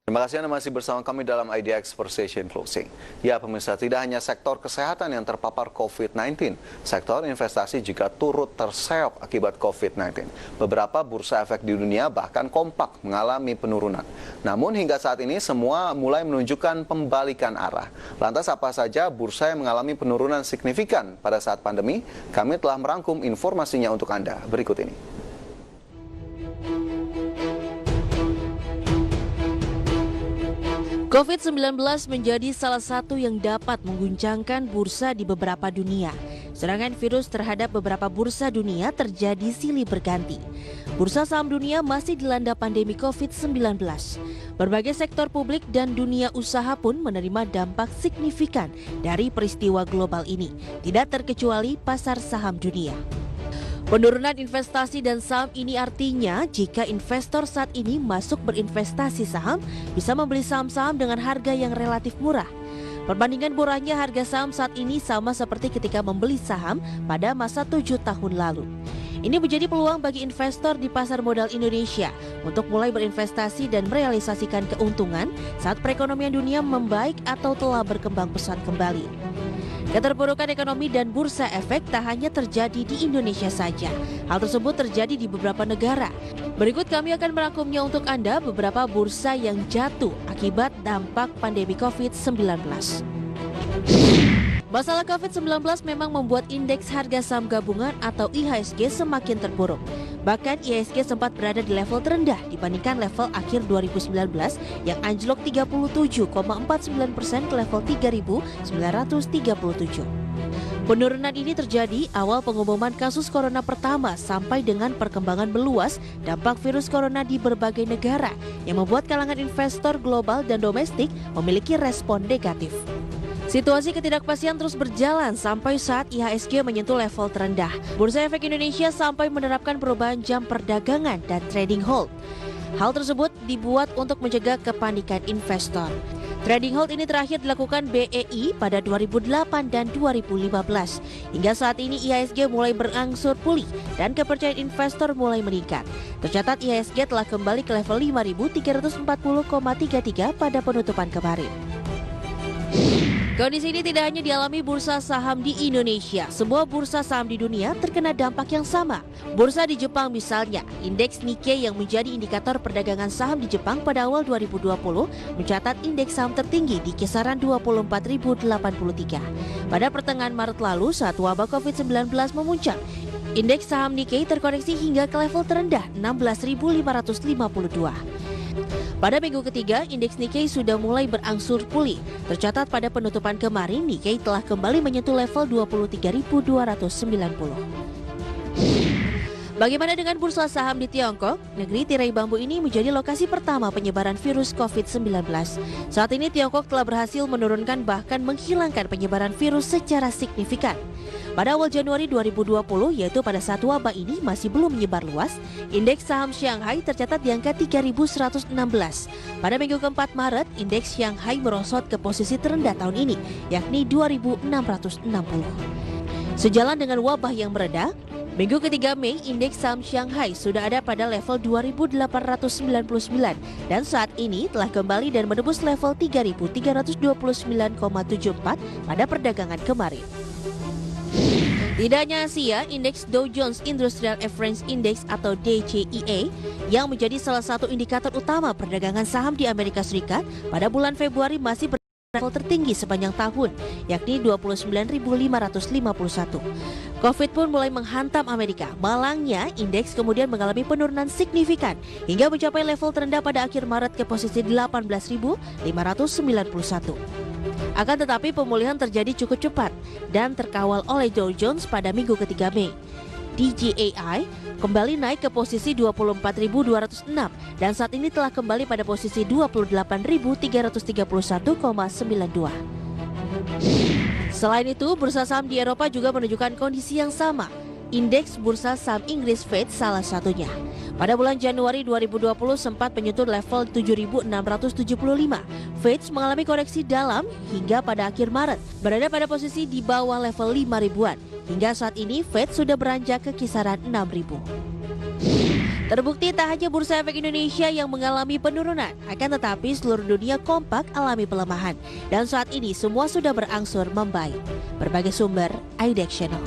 Terima kasih Anda masih bersama kami dalam IDX Precision Closing. Ya pemirsa, tidak hanya sektor kesehatan yang terpapar COVID-19, sektor investasi juga turut terseok akibat COVID-19. Beberapa bursa efek di dunia bahkan kompak mengalami penurunan. Namun hingga saat ini semua mulai menunjukkan pembalikan arah. Lantas apa saja bursa yang mengalami penurunan signifikan pada saat pandemi? Kami telah merangkum informasinya untuk Anda. Berikut ini. COVID-19 menjadi salah satu yang dapat mengguncangkan bursa di beberapa dunia. Serangan virus terhadap beberapa bursa dunia terjadi silih berganti. Bursa saham dunia masih dilanda pandemi COVID-19. Berbagai sektor publik dan dunia usaha pun menerima dampak signifikan dari peristiwa global ini, tidak terkecuali pasar saham dunia. Penurunan investasi dan saham ini artinya jika investor saat ini masuk berinvestasi saham, bisa membeli saham-saham dengan harga yang relatif murah. Perbandingan murahnya harga saham saat ini sama seperti ketika membeli saham pada masa 7 tahun lalu. Ini menjadi peluang bagi investor di pasar modal Indonesia untuk mulai berinvestasi dan merealisasikan keuntungan saat perekonomian dunia membaik atau telah berkembang pesat kembali. Keterpurukan ekonomi dan bursa efek tak hanya terjadi di Indonesia saja. Hal tersebut terjadi di beberapa negara. Berikut kami akan merangkumnya untuk Anda beberapa bursa yang jatuh akibat dampak pandemi COVID-19. Masalah COVID-19 memang membuat indeks harga saham gabungan atau IHSG semakin terpuruk. Bahkan IHSG sempat berada di level terendah dibandingkan level akhir 2019 yang anjlok 37,49% ke level 3.937. Penurunan ini terjadi awal pengumuman kasus corona pertama sampai dengan perkembangan meluas dampak virus corona di berbagai negara yang membuat kalangan investor global dan domestik memiliki respon negatif. Situasi ketidakpastian terus berjalan sampai saat IHSG menyentuh level terendah. Bursa Efek Indonesia sampai menerapkan perubahan jam perdagangan dan trading hold. Hal tersebut dibuat untuk mencegah kepanikan investor. Trading hold ini terakhir dilakukan BEI pada 2008 dan 2015. Hingga saat ini IHSG mulai berangsur pulih dan kepercayaan investor mulai meningkat. Tercatat IHSG telah kembali ke level 5.340,33 pada penutupan kemarin. Kondisi ini tidak hanya dialami bursa saham di Indonesia, semua bursa saham di dunia terkena dampak yang sama. Bursa di Jepang misalnya, indeks Nikkei yang menjadi indikator perdagangan saham di Jepang pada awal 2020 mencatat indeks saham tertinggi di kisaran 24.083. Pada pertengahan Maret lalu saat wabah COVID-19 memuncak, indeks saham Nikkei terkoreksi hingga ke level terendah 16.552. Pada minggu ketiga, indeks Nikkei sudah mulai berangsur pulih. Tercatat pada penutupan kemarin, Nikkei telah kembali menyentuh level 23.290. Bagaimana dengan bursa saham di Tiongkok? Negeri tirai bambu ini menjadi lokasi pertama penyebaran virus COVID-19. Saat ini Tiongkok telah berhasil menurunkan bahkan menghilangkan penyebaran virus secara signifikan. Pada awal Januari 2020, yaitu pada saat wabah ini masih belum menyebar luas, indeks saham Shanghai tercatat di angka 3.116. Pada minggu keempat Maret, indeks Shanghai merosot ke posisi terendah tahun ini, yakni 2.660. Sejalan dengan wabah yang mereda, minggu ketiga Mei, indeks saham Shanghai sudah ada pada level 2.899 dan saat ini telah kembali dan menembus level 3.329,74 pada perdagangan kemarin. Tidak hanya Asia, indeks Dow Jones Industrial Average Index atau DJIA yang menjadi salah satu indikator utama perdagangan saham di Amerika Serikat pada bulan Februari masih berada di level tertinggi sepanjang tahun, yakni 29.551. COVID pun mulai menghantam Amerika. Malangnya, indeks kemudian mengalami penurunan signifikan hingga mencapai level terendah pada akhir Maret ke posisi 18.591. Akan tetapi pemulihan terjadi cukup cepat dan terkawal oleh Dow Jones pada minggu ketiga Mei. DJAI kembali naik ke posisi 24.206 dan saat ini telah kembali pada posisi 28.331,92. Selain itu, bursa saham di Eropa juga menunjukkan kondisi yang sama. Indeks bursa saham Inggris FTSE salah satunya. Pada bulan Januari 2020 sempat menyentuh level 7.675. FTSE mengalami koreksi dalam hingga pada akhir Maret, berada pada posisi di bawah level 5.000-an. Hingga saat ini FTSE sudah beranjak ke kisaran 6.000. Terbukti tak hanya Bursa Efek Indonesia yang mengalami penurunan, akan tetapi seluruh dunia kompak alami pelemahan. Dan saat ini semua sudah berangsur membaik. Berbagai sumber, IDX Channel.